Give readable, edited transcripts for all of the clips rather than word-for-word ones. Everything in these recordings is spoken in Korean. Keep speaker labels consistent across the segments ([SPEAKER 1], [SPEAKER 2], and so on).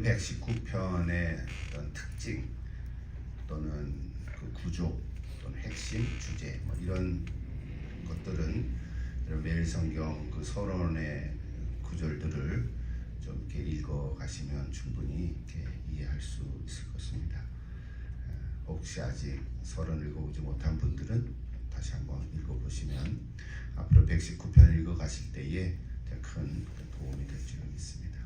[SPEAKER 1] 119편의 어떤 특징 또는 그 구조 또는 핵심 주제 뭐 이런 것들은 매일성경 그 서론의 구절들을 좀 이렇게 읽어 가시면 충분히 이렇게 이해할 수 있을 것입니다. 혹시 아직 서론 읽어보지 못한 분들은 다시 한번 읽어보시면 앞으로 119편을 읽어 가실 때에 큰 도움이 될 줄 믿습니다.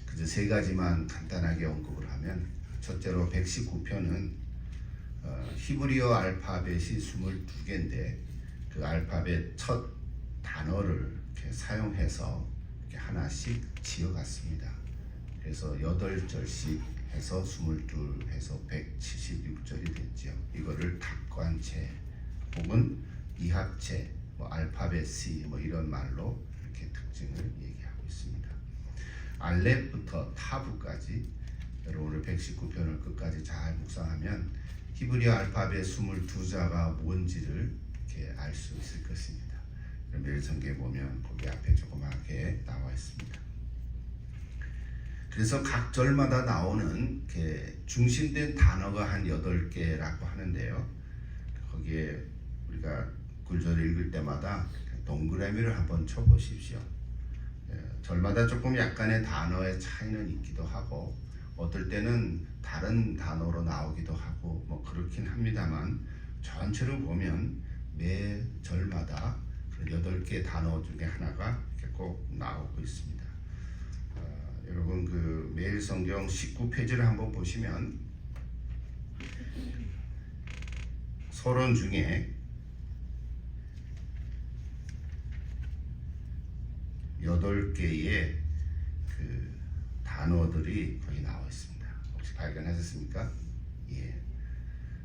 [SPEAKER 1] 그저 세 가지만 간단하게 언급을 하면, 첫째로 119편은 히브리어 알파벳이 22개인데 그 알파벳 첫 단어를 이렇게 사용해서 이렇게 하나씩 지어갔습니다. 그래서 8절씩 해서 22 해서 176절이 됐죠. 이거를 탁관체 혹은 이합체, 뭐 알파벳 C 뭐 이런 말로 이렇게 특징을 얘기하고 있습니다. 알렙부터 타브까지 여러분을 119편을 끝까지 잘 묵상하면 히브리어 알파벳 22자가 뭔지를 이렇게 알 수 있을 것입니다. 매일성경에 보면 거기 앞에 조그맣게 나와 있습니다. 그래서 각 절마다 나오는 중심된 단어가 한 8개라고 하는데요. 거기에 우리가 구절을 읽을 때마다 동그라미를 한번 쳐보십시오. 절마다 조금 약간의 단어의 차이는 있기도 하고 어떨 때는 다른 단어로 나오기도 하고 뭐 그렇긴 합니다만, 전체로 보면 매 절마다 8개 단어 중에 하나가 이렇게 꼭 나오고 있습니다. 여러분 그 매일성경 19페이지를 한번 보시면 서론 중에 8개의 그 단어들이 거기 나와 있습니다. 혹시 발견하셨습니까? 예.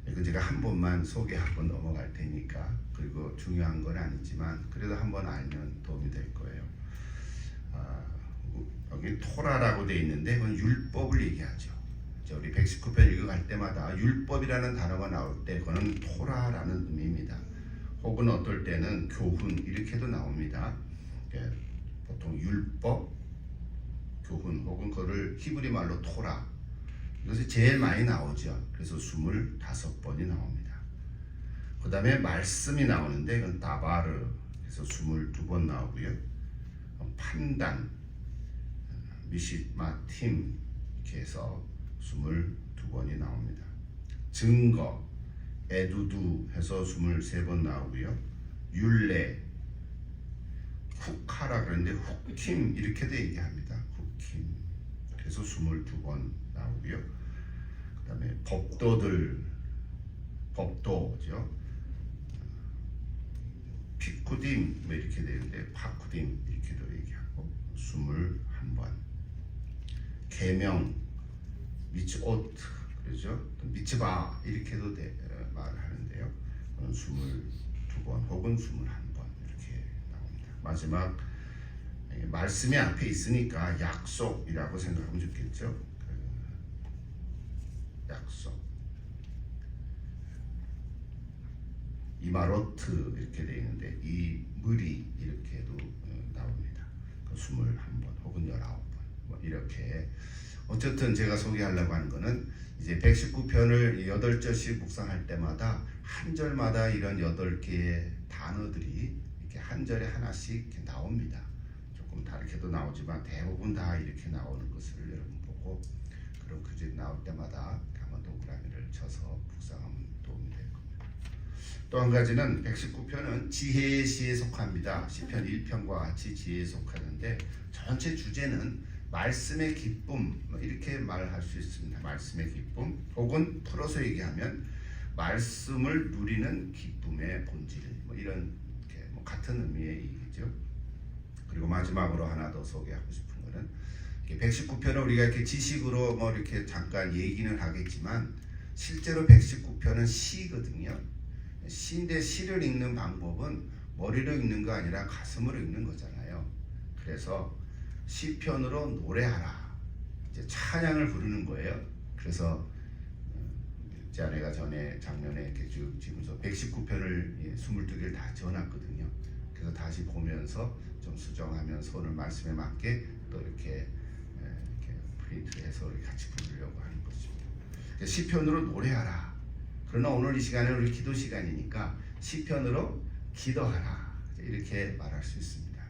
[SPEAKER 1] 이거 제가 한 번만 소개하고 넘어갈 테니까, 그리고 중요한 건 아니지만 그래도 한번 알면 도움이 될 거예요. 여기 토라라고 되어 있는데 그건 율법을 얘기하죠. 우리 119편 읽어갈 때마다 율법이라는 단어가 나올 때 그거는 토라라는 의미입니다. 혹은 어떨 때는 교훈 이렇게도 나옵니다. 보통 율법, 교훈 혹은 그거를 히브리 말로 토라, 이것이 제일 많이 나오죠. 그래서 25번이 나옵니다. 그 다음에 말씀이 나오는데 그건 다바르, 그래서 22번 나오고요. 판단, 미시마팀 이렇게 해서 22번이 나옵니다. 증거, 에두두 해서 23번 나오고요. 율례, 훅하라 그러는데 훅킴 이렇게도 얘기합니다. 훅킴, 그래서 22번 나오고요. 그 다음에 법도들, 법도죠. 피쿠딤 뭐 이렇게 되는데 파쿠딤 이렇게도 얘기하고 21번. 계명, 미츠옷 그러죠. 미츠바 이렇게도 말을 하는데요. 22번 혹은 21번 이렇게 나옵니다. 마지막 말씀이 앞에 있으니까 약속이라고 생각하면 좋겠죠. 약속, 이마로트 이렇게 되어 있는데 이 물이 이렇게도 나옵니다. 21번 혹은 19번 뭐 이렇게. 어쨌든 제가 소개하려고 하는 거는 이제 119편을 8절씩 묵상할 때마다 한 절마다 이런 8개의 단어들이 이렇게 한 절에 하나씩 이렇게 나옵니다. 조금 다르게도 나오지만 대부분 다 이렇게 나오는 것을 여러분 보고, 그럼 그 집 나올 때마다 한번 동그라미를 쳐서 묵상하면 도움이 될 겁니다. 또 한 가지는 119편은 지혜의 시에 속합니다. 시편 1편과 같이 지혜에 속하는데 전체 주제는 말씀의 기쁨 이렇게 말할 수 있습니다. 말씀의 기쁨, 혹은 풀어서 얘기하면 말씀을 누리는 기쁨의 본질, 뭐 이런 뭐 같은 의미의 얘기죠. 그리고 마지막으로 하나 더 소개하고 싶은 거는 119편은 우리가 이렇게 지식으로 뭐 이렇게 잠깐 얘기는 하겠지만 실제로 119편은 시거든요. 시인데 시를 읽는 방법은 머리로 읽는 거 아니라 가슴으로 읽는 거잖아요. 그래서 시편으로 노래하라, 이제 찬양을 부르는 거예요. 그래서 제 아내가 작년에 이렇게 쭉 지면서 119편을 22개를 다 지어놨거든요. 그래서 다시 보면서 좀 수정하면 손을 말씀에 맞게 또 이렇게 포인트를 해서 우리 같이 부르려고 하는 것입니다. 시편으로 노래하라. 그러나 오늘 이 시간은 우리 기도 시간이니까 시편으로 기도하라. 이렇게 말할 수 있습니다.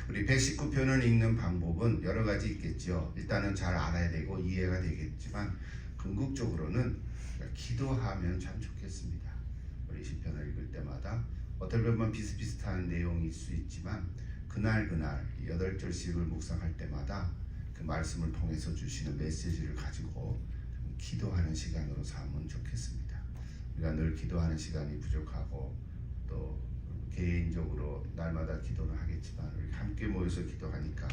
[SPEAKER 1] 우리 119편을 읽는 방법은 여러 가지 있겠죠. 일단은 잘 알아야 되고 이해가 되겠지만 궁극적으로는 기도하면 참 좋겠습니다. 우리 시편을 읽을 때마다 어떨 때는 비슷비슷한 내용일 수 있지만 그날 8절씩을 묵상할 때마다 그 말씀을 통해서 주시는 메시지를 가지고 기도하는 시간으로 삼으면 좋겠습니다. 우리가 늘 기도하는 시간이 부족하고 또 개인적으로 날마다 기도는 하겠지만 우리 함께 모여서 기도하니까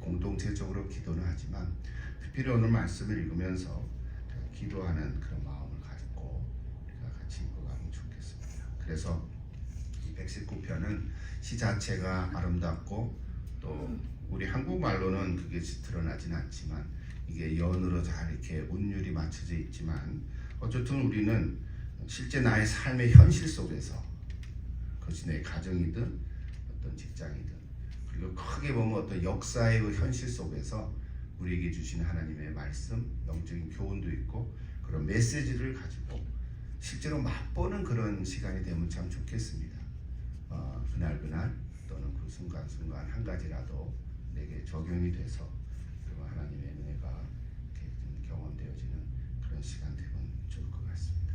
[SPEAKER 1] 공동체적으로 기도는 하지만 특별히 오늘 말씀을 읽으면서 기도하는 그런 마음을 가지고 우리가 같이 읽어가면 좋겠습니다. 그래서 이 119편은 시 자체가 아름답고 또 우리 한국말로는 그게 드러나진 않지만 이게 연으로 잘 이렇게 운율이 맞춰져 있지만 어쨌든 우리는 실제 나의 삶의 현실 속에서 그것이 내 가정이든 어떤 직장이든 그리고 크게 보면 어떤 역사의 그 현실 속에서 우리에게 주신 하나님의 말씀, 영적인 교훈도 있고 그런 메시지를 가지고 실제로 맛보는 그런 시간이 되면 참 좋겠습니다. 그날 또는 그 순간순간 한 가지라도 내게 적용이 돼서 그리고 하나님의 은혜가 이렇게 좀 경험되어지는 그런 시간 되면 좋을 것 같습니다.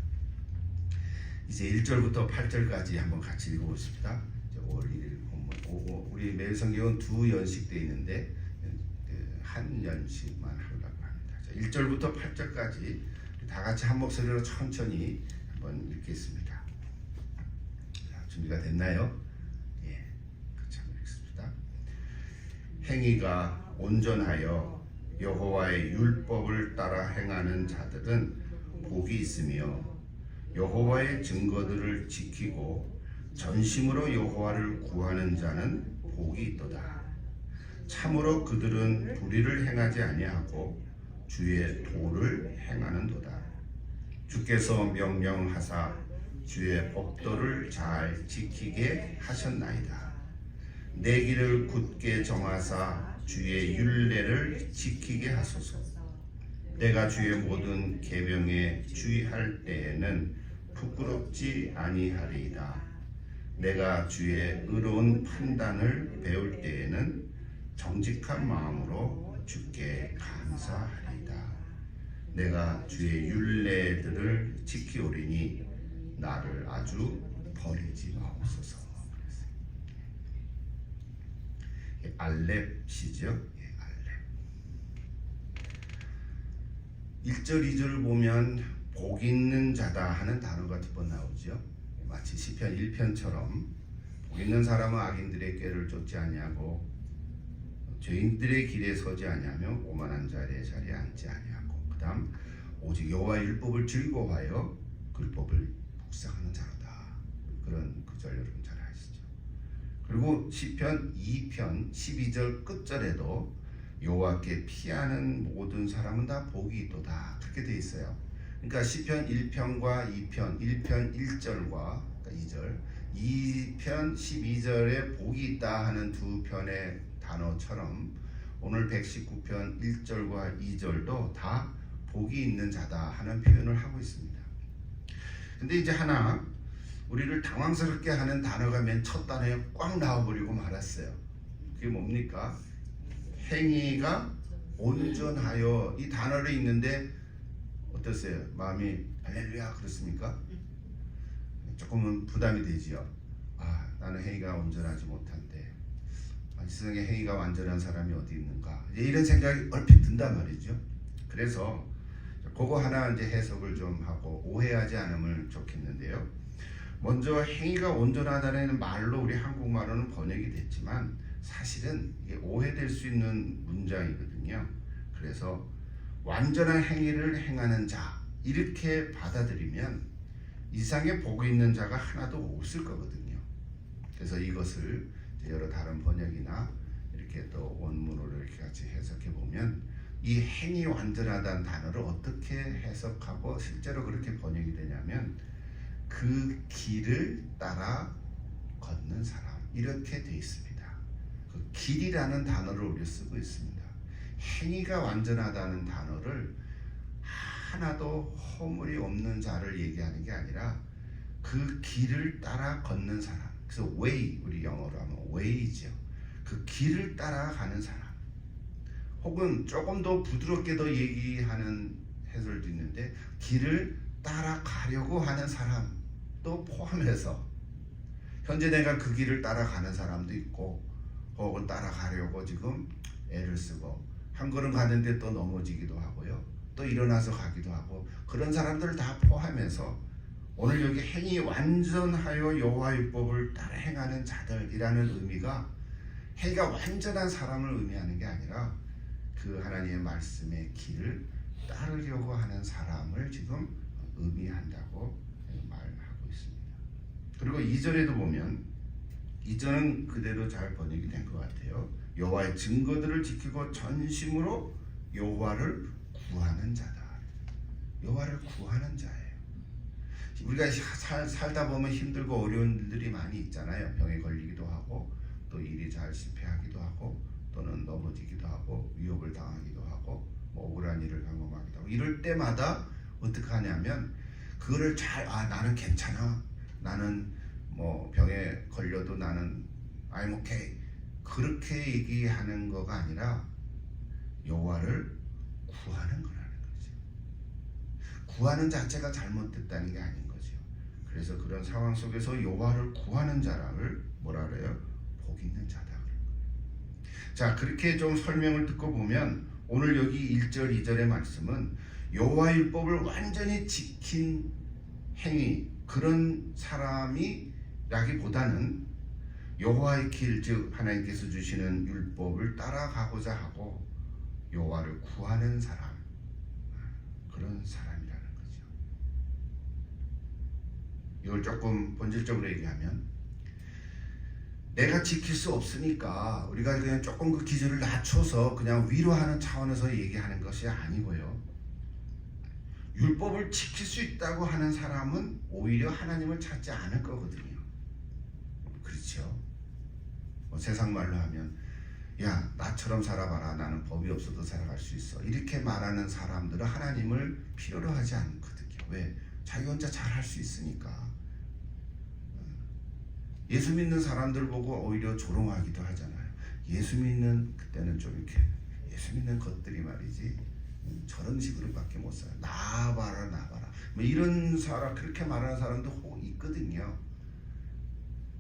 [SPEAKER 1] 이제 1절부터 8절까지 한번 같이 읽어보십시다. 5월 1일 본문 우리 매일 성경은 두 연식 되어 있는데 한 연식만 하려고 합니다. 자, 1절부터 8절까지 다 같이 한 목소리로 천천히 한번 읽겠습니다. 자, 준비가 됐나요? 예, 같이 한번 읽습니다. 행위가 온전하여 여호와의 율법을 따라 행하는 자들은 복이 있으며 여호와의 증거들을 지키고 전심으로 여호와를 구하는 자는 복이 있도다. 참으로 그들은 불의를 행하지 아니하고 주의 도를 행하는도다. 주께서 명령하사 주의 법도를 잘 지키게 하셨나이다. 내 길을 굳게 정하사 주의 율례를 지키게 하소서. 내가 주의 모든 계명에 주의할 때에는 부끄럽지 아니하리이다. 내가 주의 의로운 판단을 배울 때에는 정직한 마음으로 주께 감사하리이다. 내가 주의 율례들을 지키오리니 나를 아주 버리지 마옵소서. 알렙시죠? 알렙. 1절 2절을 보면 복 있는 자다 하는 단어가 두 번 나오죠. 마치 시편 1편처럼 복 있는 사람은 악인들의 꾀를 쫓지 아니하고 죄인들의 길에 서지 아니하며 오만한 자의 자리에 앉지 아니하고 그다음 오직 여호와의 율법을 즐거워하여 그 율법을 묵상하는 자로다. 그런 구절 여러분 잘 아시죠? 그리고 시편 2편 12절 끝절에도 여호와께 피하는 모든 사람은 다 복이 있도다. 그렇게 돼 있어요. 그러니까 시편 1편과 2편 1편 1절과 2절 2편 12절에 복이 있다 하는 두 편의 단어처럼 오늘 119편 1절과 2절도 다 복이 있는 자다 하는 표현을 하고 있습니다. 근데 이제 하나 우리를 당황스럽게 하는 단어가 맨 첫 단어에 꽉 나와버리고 말았어요. 그게 뭡니까? 행위가 온전하여. 이 단어를 읽는데 어떠세요? 마음이 할렐루야 그렇습니까? 조금은 부담이 되지요. 나는 행위가 온전하지 못한데 이 세상에 행위가 완전한 사람이 어디 있는가, 이런 생각이 얼핏 든단 말이죠. 그래서 그거 하나 이제 해석을 좀 하고 오해하지 않으면 좋겠는데요. 먼저 행위가 온전하다는 말로 우리 한국말로는 번역이 됐지만 사실은 이게 오해될 수 있는 문장이거든요. 그래서 완전한 행위를 행하는 자 이렇게 받아들이면 이상의 복이 있는 자가 하나도 없을 거거든요. 그래서 이것을 여러 다른 번역이나 이렇게 또 원문으로 이렇게 같이 해석해 보면 이 행위 완전하다는 단어를 어떻게 해석하고 실제로 그렇게 번역이 되냐면 그 길을 따라 걷는 사람 이렇게 돼 있습니다. 그 길이라는 단어를 우리 쓰고 있습니다. 행위가 완전하다는 단어를 하나도 허물이 없는 자를 얘기하는 게 아니라 그 길을 따라 걷는 사람. 그래서 way, 우리 영어로 하면 way죠. 그 길을 따라가는 사람. 혹은 조금 더 부드럽게 더 얘기하는 해설도 있는데 길을 따라가려고 하는 사람도 포함해서 현재 내가 그 길을 따라가는 사람도 있고 혹은 따라가려고 지금 애를 쓰고 한 걸음 가는데 또 넘어지기도 하고요. 또 일어나서 가기도 하고 그런 사람들을 다 포함해서 오늘 여기 행위 완전하여 여호와 율법을 따라 행하는 자들이라는 의미가 행위가 완전한 사람을 의미하는 게 아니라 그 하나님의 말씀의 길을 따르려고 하는 사람을 지금 의미한다고 말하고 있습니다. 그리고 2절에도 보면 2절은 그대로 잘 번역이 된 것 같아요. 여호와의 증거들을 지키고 전심으로 여호와를 구하는 자다. 여호와를 구하는 자예요. 우리가 살다 보면 힘들고 어려운 일들이 많이 있잖아요. 병에 걸리기도 하고 또 일이 잘 실패하기도 하고 또는 넘어지기도 하고 위협을 당하기도 하고 뭐 억울한 일을 경험하기도 하고 이럴 때마다 어떻게 하냐면 그거를 나는 괜찮아. 나는 뭐 병에 걸려도 나는 I'm okay. 그렇게 얘기하는 거가 아니라 여호와를 구하는 거라는 거죠. 구하는 자체가 잘못됐다는 게 아닌 거죠. 그래서 그런 상황 속에서 여호와를 구하는 자를 뭐라 그래요? 복 있는 자다. 자, 그렇게 좀 설명을 듣고 보면 오늘 여기 1절 2절의 말씀은 여호와 율법을 완전히 지킨 행위 그런 사람이 라기보다는 여호와의 길, 즉 하나님께서 주시는 율법을 따라가고자 하고 여호와를 구하는 사람, 그런 사람이라는 거죠. 이걸 조금 본질적으로 얘기하면 내가 지킬 수 없으니까 우리가 그냥 조금 그 기준을 낮춰서 그냥 위로하는 차원에서 얘기하는 것이 아니고요. 율법을 지킬 수 있다고 하는 사람은 오히려 하나님을 찾지 않을 거거든요. 그렇죠? 세상 말로 하면 야, 나처럼 살아봐라. 나는 법이 없어도 살아갈 수 있어. 이렇게 말하는 사람들은 하나님을 필요로 하지 않거든요. 왜? 자기 혼자 잘할 수 있으니까. 예수 믿는 사람들 보고 오히려 조롱하기도 하잖아요. 예수 믿는 그때는 좀 이렇게 예수 믿는 것들이 말이지 저런 식으로밖에 못 살아. 나봐라 나봐라. 뭐 이런 사람 그렇게 말하는 사람도 혹 있거든요.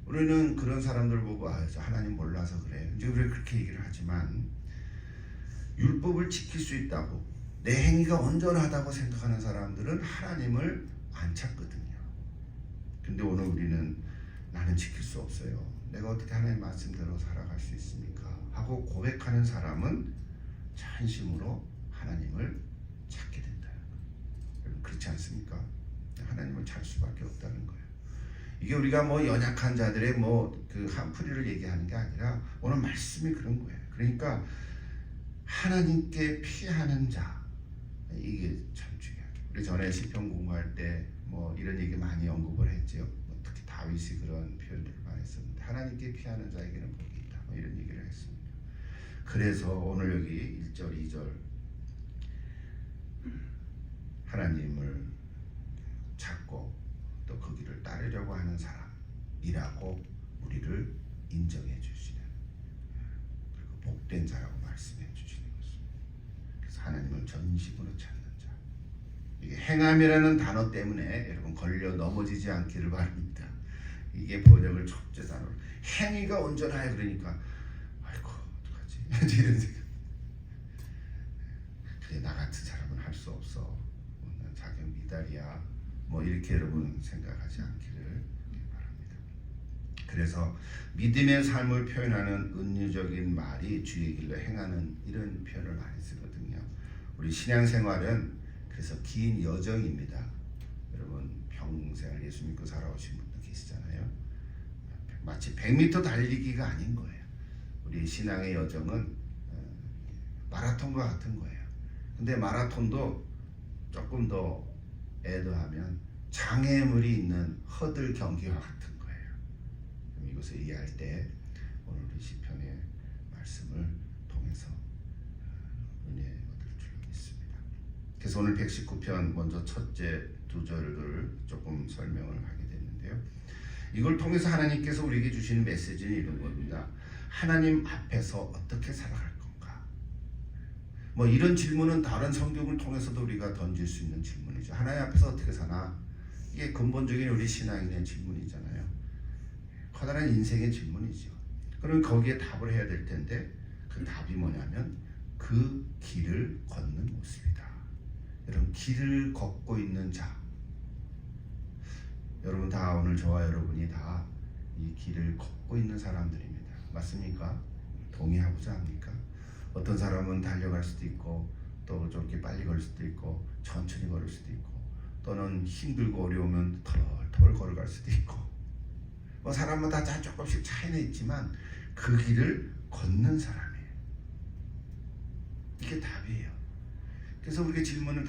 [SPEAKER 1] 우리는 그런 사람들 보고 하나님 몰라서 그래. 이제 우리가 그렇게 얘기를 하지만 율법을 지킬 수 있다고 내 행위가 온전하다고 생각하는 사람들은 하나님을 안 찾거든요. 근데 오늘 우리는 나는 지킬 수 없어요. 내가 어떻게 하나님 말씀대로 살아갈 수 있습니까? 하고 고백하는 사람은 전심으로 하나님을 찾게 된다. 그렇지 않습니까? 하나님을 찾을 수밖에 없다는 거예요. 이게 우리가 뭐 연약한 자들의 뭐 그 한풀이를 얘기하는 게 아니라 오늘 말씀이 그런 거예요. 그러니까 하나님께 피하는 자, 이게 참 중요해요. 우리 전에 시편 공부할 때 뭐 이런 얘기 많이 언급을 했죠. 특히 다윗이 그런 표현들을 많이 했었는데 하나님께 피하는 자에게는 복이 있다. 뭐 이런 얘기를 했습니다. 그래서 오늘 여기 1절 2절 하나님을 찾고 또 그 길을 따르려고 하는 사람이라고 우리를 인정해 주시는, 그리고 복된 자라고 말씀해 주시는 것입니다. 그래서 하나님을 전심으로 찾는 자. 이게 행함이라는 단어 때문에 여러분 걸려 넘어지지 않기를 바랍니다. 이게 번역을 첫째 단어로 행위가 온전하여 그러니까 아이고 어떡하지 이런 생각. 그래 나 같은 사람은 할 수 없어. 난 자격 미달이야. 뭐 이렇게 여러분 생각하지 않기를 바랍니다. 그래서 믿음의 삶을 표현하는 은유적인 말이 주의 길로 행하는 이런 표현을 많이 쓰거든요. 우리 신앙생활은 그래서 긴 여정입니다. 여러분 평생 예수 믿고 살아오신 분들 계시잖아요. 마치 100m 달리기가 아닌 거예요. 우리 신앙의 여정은 마라톤과 같은 거예요. 근데 마라톤도 조금 더 애도하면 장애물이 있는 허들 경기와 같은 거예요. 이것을 이해할 때 오늘 우리 시편의 말씀을 통해서 은혜 얻을 줄로 믿습니다. 그래서 오늘 119편 먼저 첫째 두 절을 조금 설명을 하게 됐는데요. 이걸 통해서 하나님께서 우리에게 주시는 메시지는 이런 겁니다. 하나님 앞에서 어떻게 살아갈 건가? 뭐 이런 질문은 다른 성경을 통해서도 우리가 던질 수 있는 질문이죠. 하나님 앞에서 어떻게 사나? 이게 근본적인 우리 신앙에 대한 질문이잖아요. 커다란 인생의 질문이죠. 그럼 거기에 답을 해야 될 텐데 그 답이 뭐냐면 그 길을 걷는 모습이다. 여러분, 길을 걷고 있는 자, 여러분 다 오늘 저와 여러분이 다 이 길을 걷고 있는 사람들입니다. 맞습니까? 동의하고자 합니까? 어떤 사람은 달려갈 수도 있고 또 저렇게 빨리 걸 수도 있고 천천히 걸을 수도 있고 또는 힘들고 어려우면 털털 걸어갈 수도 있고 뭐 사람마다 다 조금씩 차이는 있지만 그 길을 걷는 사람이에요. 이게 답이에요. 그래서 우리가 질문을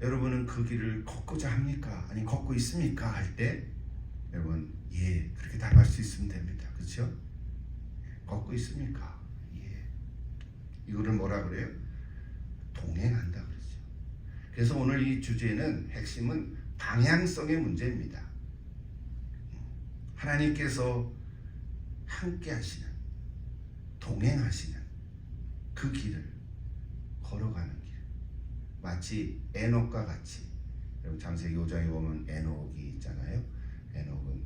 [SPEAKER 1] 여러분은 그 길을 걷고자 합니까? 아니 걷고 있습니까? 할 때 여러분 예 그렇게 답할 수 있으면 됩니다. 그렇죠? 걷고 있습니까? 예. 이거를 뭐라 그래요? 동행한다 그러죠. 그래서 오늘 이 주제는 핵심은 방향성의 문제입니다. 하나님께서 함께 하시는 동행하시는 그 길을 걸어가는 길, 마치 에녹과 같이. 여러분 창세기 5장에 보면 에녹이 있잖아요. 에녹은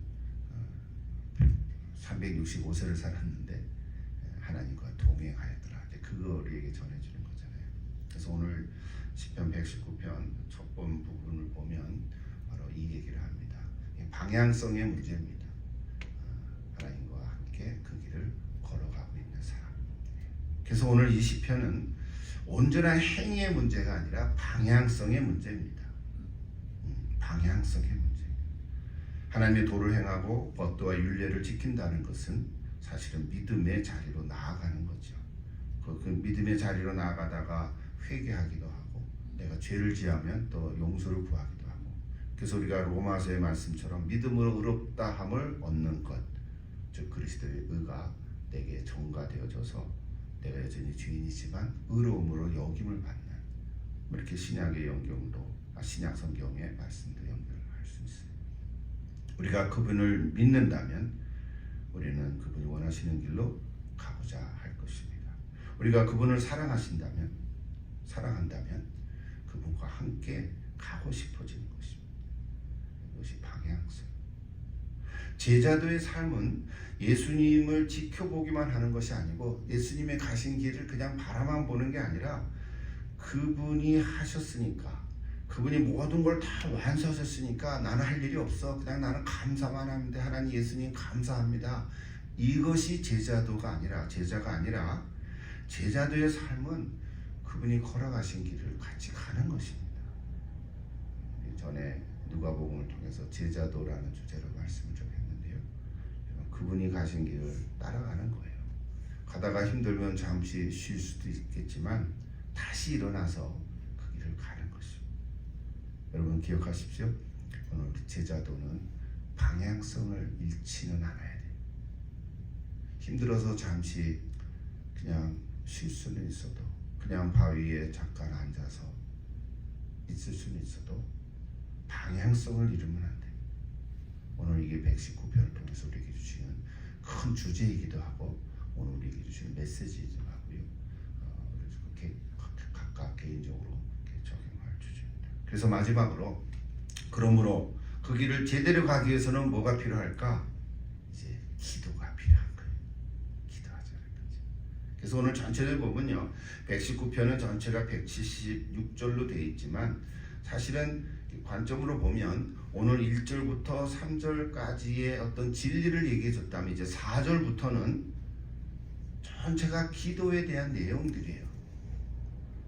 [SPEAKER 1] 365세를 살았는데 하나님과 동행하였더라. 그거 우리에게 전해주는 거잖아요. 그래서 오늘 시편 119편 첫 번 부분을 보면 바로 이 얘기를 합니다. 방향성의 문제입니다. 하나님과 함께 그 길을 걸어가고 있는 사람. 그래서 오늘 이 시편은 온전한 행위의 문제가 아니라 방향성의 문제입니다. 방향성의 문제. 하나님의 도를 행하고 법도와 율례를 지킨다는 것은 사실은 믿음의 자리로 나아가는 거죠. 그 믿음의 자리로 나아가다가 회개하기도 하고 내가 죄를 지으면 또 용서를 구하기도 하고 그래서 우리가 로마서의 말씀처럼 믿음으로 의롭다함을 얻는 것, 즉 그리스도의 의가 내게 전가되어져서 내가 여전히 죄인이지만 의로움으로 여김을 받는, 이렇게 신약의 신약 성경의 말씀도 연결할 수 있어요. 우리가 그분을 믿는다면 우리는 그분이 원하시는 길로 가고자 할 것입니다. 우리가 그분을 사랑한다면 그분과 함께 가고 싶어지는 것입니다. 이것이 방향성. 제자도의 삶은 예수님을 지켜보기만 하는 것이 아니고 예수님의 가신 길을 그냥 바라만 보는 게 아니라 그분이 하셨으니까, 그분이 모든 걸 다 완수하셨으니까 나는 할 일이 없어. 그냥 나는 감사만 하면 돼. 하나님 예수님 감사합니다. 이것이 제자가 아니라 제자도의 삶은 그분이 걸어가신 길을 같이 가는 것입니다. 전에 누가복음을 통해서 제자도라는 주제로 말씀을 좀 했는데요. 그분이 가신 길을 따라가는 거예요. 가다가 힘들면 잠시 쉴 수도 있겠지만 다시 일어나서 그 길을 가는 것입니다. 여러분 기억하십시오. 오늘 제자도는 방향성을 잃지는 않아야 돼요. 힘들어서 잠시 그냥 쉴 수는 있어도, 그냥 바위에 잠깐 앉아서 있을 수는 있어도 방향성을 잃으면 안 돼요. 오늘 이게 119편을 통해서 우리에게 주시는 큰 주제이기도 하고 오늘 우리에게 주시는 메시지이기도 하고요. 그래서 각각 개인적으로 적용할 주제입니다. 그래서 마지막으로, 그러므로 그 길을 제대로 가기 위해서는 뭐가 필요할까? 이제 기도가 필요한 거예요. 기도하자는 거죠. 그래서 오늘 전체를 보면요, 119편은 전체가 176절로 되어 있지만 사실은 관점으로 보면 오늘 1절부터 3절까지의 어떤 진리를 얘기해 줬다면 이제 4절부터는 전체가 기도에 대한 내용들이에요.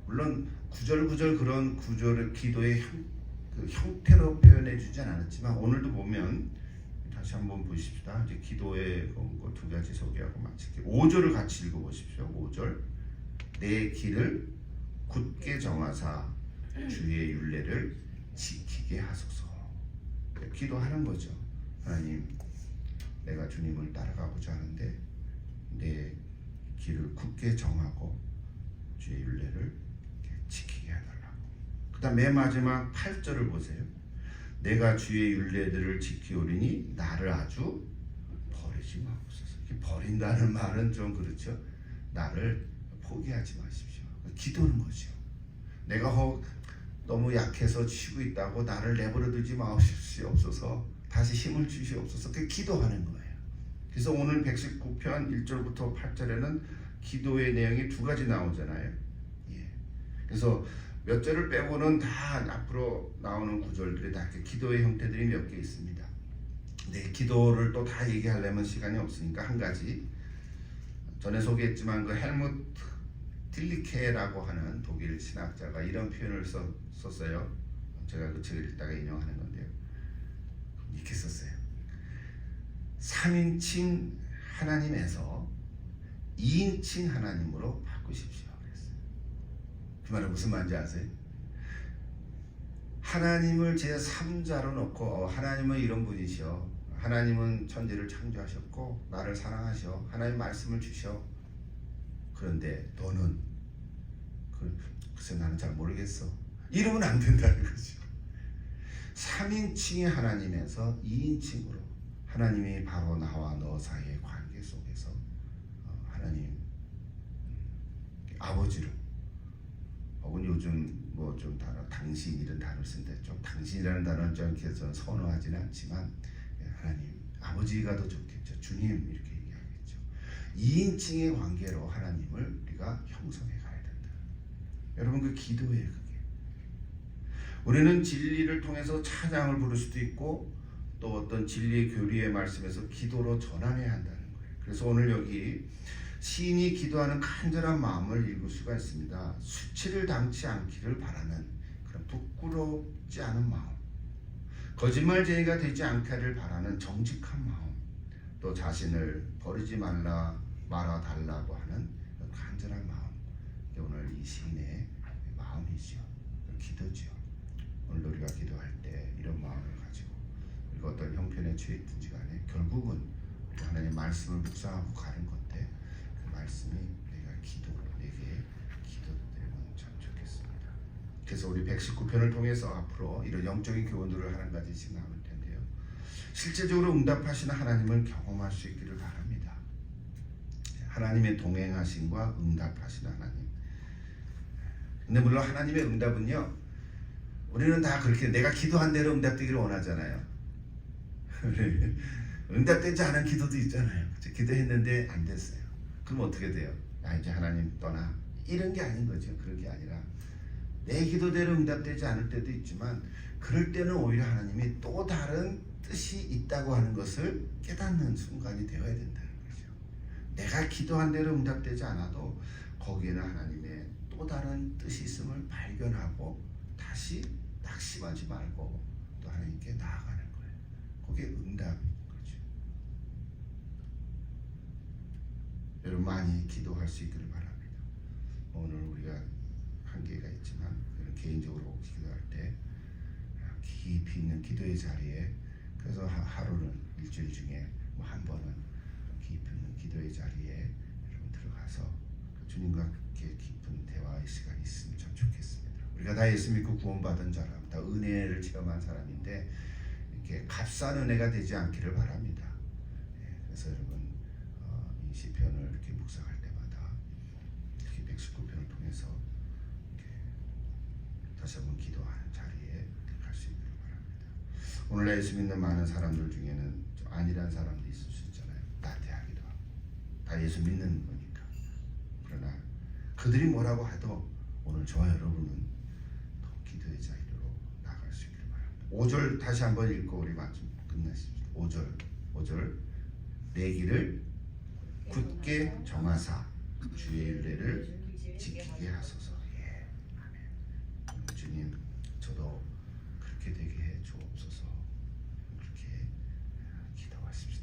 [SPEAKER 1] 물론 구절 그런 구절의 기도의 형태로 표현해 주진 않았지만 오늘도 보면 다시 한번 보십시다. 이제 기도의 두 가지 소개하고 마칠게요. 5절을 같이 읽어보십시오. 5절. 내 길을 굳게 정하사 주의 율례를 지키게 하소서. 기도하는 거죠. 하나님, 내가 주님을 따라가고자 하는데 내 길을 굳게 정하고 주의 율례를 그다음 맨 마지막 8절을 보세요. 내가 주의 율례들을 지키오리니 나를 아주 버리지 마옵소서. 버린다는 말은 좀 그렇죠. 나를 포기하지 마십시오. 기도는 거죠. 내가 너무 약해서 쉬고 있다고 나를 내버려 두지 마옵소서. 다시 힘을 주시옵소서. 그게 기도하는 거예요. 그래서 오늘 119편 1절부터 8절에는 기도의 내용이 두 가지 나오잖아요. 예. 그래서 몇 절을 빼고는 다 앞으로 나오는 구절들이 다 기도의 형태들이 몇 개 있습니다. 네, 기도를 또 다 얘기하려면 시간이 없으니까 한 가지, 전에 소개했지만 그 헬무트 딜리케라고 하는 독일 신학자가 이런 표현을 썼어요. 제가 그 책을 읽다가 인용하는 건데요. 이렇게 썼어요. 3인칭 하나님에서 2인칭 하나님으로 바꾸십시오. 그랬어요. 그 말은 무슨 말인지 아세요? 하나님을 제3자로 놓고 하나님은 이런 분이셔. 하나님은 천지를 창조하셨고 나를 사랑하셔. 하나님 말씀을 주셔. 그런데 너는 글쎄 나는 잘 모르겠어. 이러면 안 된다는 거죠. 3인칭의 하나님에서 2인칭으로 하나님이 바로 나와 너 사이의 관계 속에서 하나님 아버지로, 혹은 요즘 뭐 좀 단어 당신 이런 단어를 쓰는데 좀 당신이라는 단어는 좀 이렇게 선호하지는 않지만 하나님 아버지가 더 좋겠죠. 주님 이렇게 얘기하겠죠. 2인칭의 관계로 하나님을 우리가 형성해 가야 된다. 여러분 그 기도예요. 그게 우리는 진리를 통해서 찬양을 부를 수도 있고 또 어떤 진리의 교리의 말씀에서 기도로 전환해야 한다는 거예요. 그래서 오늘 여기 시인이 기도하는 간절한 마음을 읽을 수가 있습니다. 수치를 당치 않기를 바라는 그런 부끄럽지 않은 마음, 거짓말쟁이가 되지 않기를 바라는 정직한 마음, 또 자신을 버리지 말아달라고 하는 간절한 마음, 이게 오늘 이 시인의 마음이죠. 기도죠. 오늘 우리가 기도할 때 이런 마음을 가지고 우리가 어떤 형편에 처했든지 간에 결국은 우리 하나님 말씀을 묵상하고 가는 건데 그 말씀이 내게 기도되면 참 좋겠습니다. 그래서 우리 119편을 통해서 앞으로 이런 영적인 교훈들을 한 가지씩 나눌 텐데요. 실제적으로 응답하시는 하나님을 경험할 수 있기를 바랍니다. 하나님의 동행하심과 응답하시는 하나님. 근데 물론 하나님의 응답은요, 우리는 다 그렇게 내가 기도한 대로 응답되기를 원하잖아요. 응답되지 않은 기도도 있잖아요. 기도했는데 안 됐어요. 그럼 어떻게 돼요? 이제 하나님 떠나. 이런 게 아닌 거죠. 그런 게 아니라 내 기도대로 응답되지 않을 때도 있지만 그럴 때는 오히려 하나님이 또 다른 뜻이 있다고 하는 것을 깨닫는 순간이 되어야 된다는 거죠. 내가 기도한 대로 응답되지 않아도 거기에는 하나님의 또 다른 뜻이 있음을 발견하고 다시 낙심하지 말고 또 하나님께 나아가는 거예요. 그게 응답인 거죠. 여러분 많이 기도할 수 있기를 바랍니다. 오늘 우리가 한계가 있지만 개인적으로 기도할 때 깊이 있는 기도의 자리에, 그래서 하루는 일주일 중에 뭐 한 번은 깊이 있는 기도의 자리에 여러분 들어가서 주님과 깊은 대화의 시간이 있으면 참 좋겠습니다. 우리가 다 예수 믿고 구원받은 사람, 다 은혜를 체험한 사람인데 이렇게 값싼 은혜가 되지 않기를 바랍니다. 그래서 여러분 이 시편을 이렇게 묵상할 때마다 특히 119편을 통해서 이렇게 다시 한번 기도하는 자리에 갈 수 있기를 바랍니다. 오늘날 예수 믿는 많은 사람들 중에는 좀 아니란 사람도 있을 수 있잖아요. 나태하기도 하고 다 예수 믿는 거니까. 그러나 그들이 뭐라고 해도 오늘 저와 여러분은 더 기도의 자리로 나갈 수 있기를 바랍니다. 5절 다시 한번 읽고 우리 마침 끝내십시오. 5절 내 길을 굳게 정하사 주의 율례를 지키게 하소서. 예, 아멘. 주님, 저도 그렇게 되게 해 주옵소서. 그렇게 기도하십시다.